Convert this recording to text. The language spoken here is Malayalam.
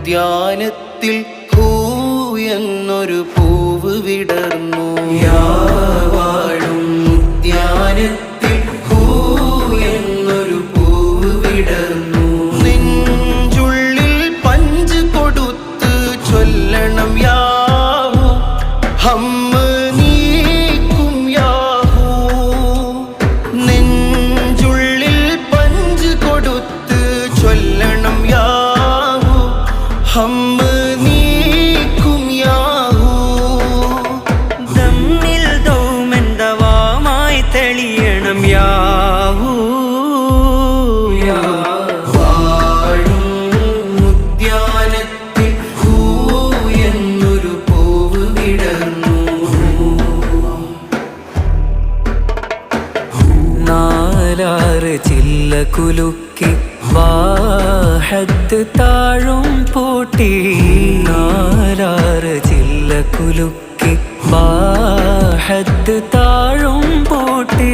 ഉദ്യാനത്തിൽ ഹൂ എന്നൊരു പൂവ് വിടർന്നു. വാഴും ഉദ്യാനത്തിൽ ഹൂ എന്നൊരു പൂവ് വിടർന്നു. നെഞ്ചുള്ളിൽ പഞ്ച് കൊടുത്ത് ചൊല്ലണം യാഹൂ ഹമ്മ നീക്കും യാഹൂ. നെഞ്ചുള്ളിൽ പഞ്ച് കൊടുത്ത് ചൊല്ലണം യാഹൂ ഹമ്മ നീക്കും യാഹൂ. ദമ്മിൽ ദൗമെന്തവാമായി തെളിയണം യാഹൂ. വാഴും ഉദ്യാനത്തിൽ ഹൂ എന്നൊരു പൂവ് വിടർന്നു. നാലാറ് ചില്ല കുലുക്കി വാഹത്ത് താഴും പൂട്ടി. നാലാറ് ചില്ല കുലുക്കി വാഹത്ത് താഴും പൂട്ടി.